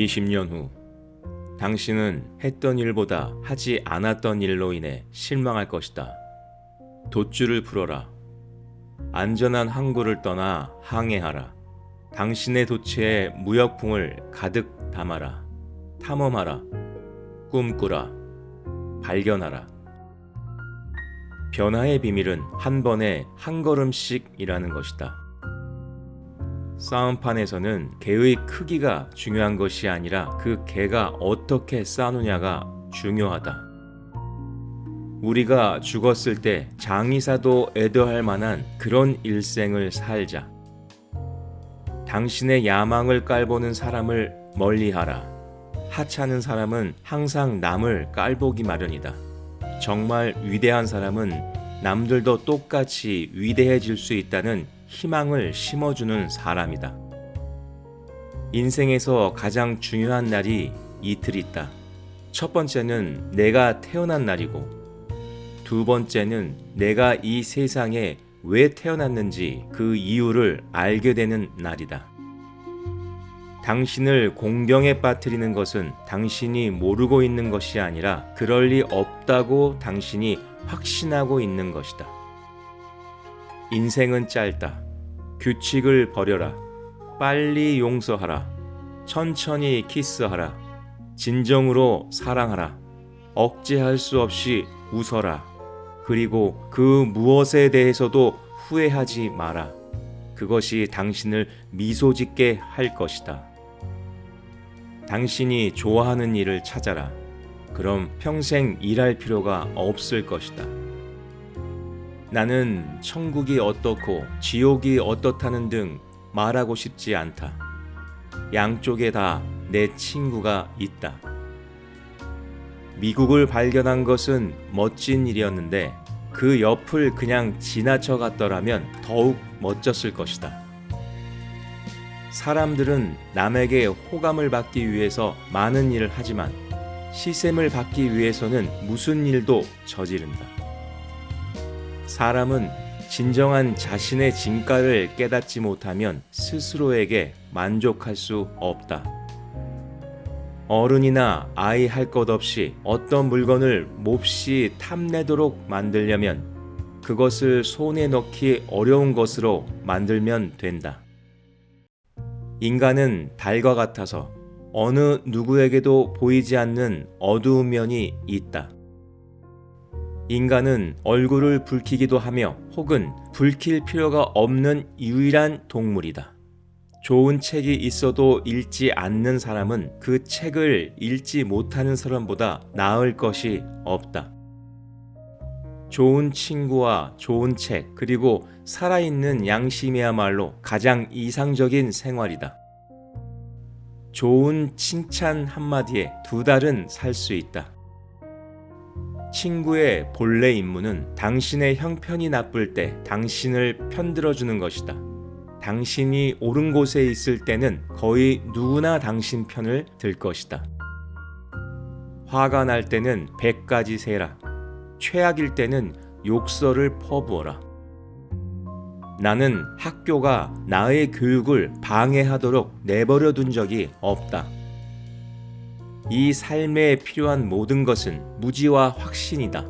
20년 후 당신은 했던 일보다 하지 않았던 일로 인해 실망할 것이다. 돛줄을 풀어라. 안전한 항구를 떠나 항해하라. 당신의 도체에 무역풍을 가득 담아라. 탐험하라. 꿈꾸라. 발견하라. 변화의 비밀은 한 번에 한 걸음씩이라는 것이다. 싸움판에서는 개의 크기가 중요한 것이 아니라 그 개가 어떻게 싸우느냐가 중요하다. 우리가 죽었을 때 장의사도 애도할 만한 그런 일생을 살자. 당신의 야망을 깔보는 사람을 멀리하라. 하찮은 사람은 항상 남을 깔보기 마련이다. 정말 위대한 사람은 남들도 똑같이 위대해질 수 있다는 희망을 심어주는 사람이다. 인생에서 가장 중요한 날이 이틀 있다. 첫 번째는 내가 태어난 날이고, 두 번째는 내가 이 세상에 왜 태어났는지 그 이유를 알게 되는 날이다. 당신을 공경에 빠뜨리는 것은 당신이 모르고 있는 것이 아니라 그럴 리 없다고 당신이 확신하고 있는 것이다. 인생은 짧다. 규칙을 버려라. 빨리 용서하라. 천천히 키스하라. 진정으로 사랑하라. 억제할 수 없이 웃어라. 그리고 그 무엇에 대해서도 후회하지 마라. 그것이 당신을 미소 짓게 할 것이다. 당신이 좋아하는 일을 찾아라. 그럼 평생 일할 필요가 없을 것이다. 나는 천국이 어떻고 지옥이 어떻다는 등 말하고 싶지 않다. 양쪽에 다 내 친구가 있다. 미국을 발견한 것은 멋진 일이었는데 그 옆을 그냥 지나쳐 갔더라면 더욱 멋졌을 것이다. 사람들은 남에게 호감을 받기 위해서 많은 일을 하지만 시샘을 받기 위해서는 무슨 일도 저지른다. 사람은 진정한 자신의 진가를 깨닫지 못하면 스스로에게 만족할 수 없다. 어른이나 아이 할 것 없이 어떤 물건을 몹시 탐내도록 만들려면 그것을 손에 넣기 어려운 것으로 만들면 된다. 인간은 달과 같아서 어느 누구에게도 보이지 않는 어두운 면이 있다. 인간은 얼굴을 붉히기도 하며 혹은 붉힐 필요가 없는 유일한 동물이다. 좋은 책이 있어도 읽지 않는 사람은 그 책을 읽지 못하는 사람보다 나을 것이 없다. 좋은 친구와 좋은 책, 그리고 살아있는 양심이야말로 가장 이상적인 생활이다. 좋은 칭찬 한마디에 두 달은 살 수 있다. 친구의 본래 임무는 당신의 형편이 나쁠 때 당신을 편들어주는 것이다. 당신이 옳은 곳에 있을 때는 거의 누구나 당신 편을 들 것이다. 화가 날 때는 100가지 세라. 최악일 때는 욕설을 퍼부어라. 나는 학교가 나의 교육을 방해하도록 내버려 둔 적이 없다. 이 삶에 필요한 모든 것은 무지와 확신이다.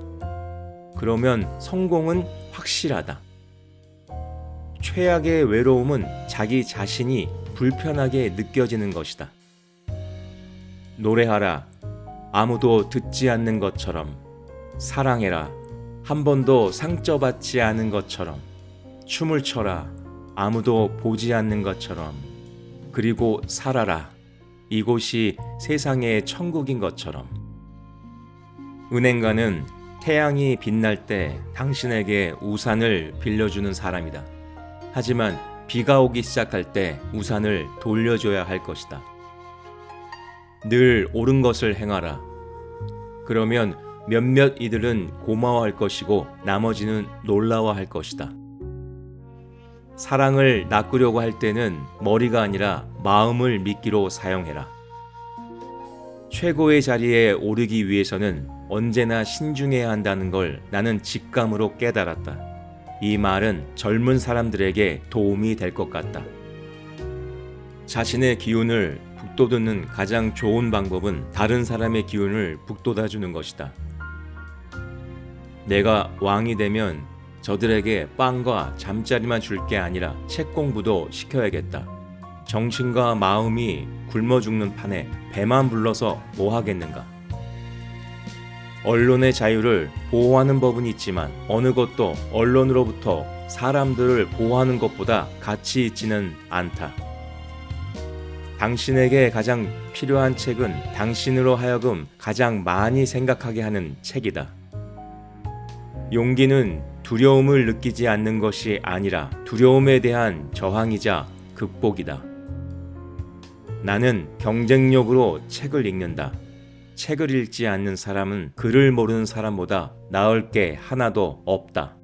그러면 성공은 확실하다. 최악의 외로움은 자기 자신이 불편하게 느껴지는 것이다. 노래하라. 아무도 듣지 않는 것처럼. 사랑해라. 한 번도 상처받지 않은 것처럼. 춤을 춰라. 아무도 보지 않는 것처럼. 그리고 살아라. 이곳이 세상의 천국인 것처럼. 은행가는 태양이 빛날 때 당신에게 우산을 빌려주는 사람이다. 하지만 비가 오기 시작할 때 우산을 돌려줘야 할 것이다. 늘 옳은 것을 행하라. 그러면 몇몇 이들은 고마워할 것이고 나머지는 놀라워할 것이다. 사랑을 낚으려고 할 때는 머리가 아니라 마음을 미끼로 사용해라. 최고의 자리에 오르기 위해서는 언제나 신중해야 한다는 걸 나는 직감으로 깨달았다. 이 말은 젊은 사람들에게 도움이 될 것 같다. 자신의 기운을 북돋우는 가장 좋은 방법은 다른 사람의 기운을 북돋아주는 것이다. 내가 왕이 되면 저들에게 빵과 잠자리만 줄 게 아니라 책 공부도 시켜야겠다. 정신과 마음이 굶어 죽는 판에 배만 불러서 뭐 하겠는가. 언론의 자유를 보호하는 법은 있지만 어느 것도 언론으로부터 사람들을 보호하는 것보다 가치 있지는 않다. 당신에게 가장 필요한 책은 당신으로 하여금 가장 많이 생각하게 하는 책이다. 용기는 두려움을 느끼지 않는 것이 아니라 두려움에 대한 저항이자 극복이다. 나는 경쟁력으로 책을 읽는다. 책을 읽지 않는 사람은 글을 모르는 사람보다 나을 게 하나도 없다.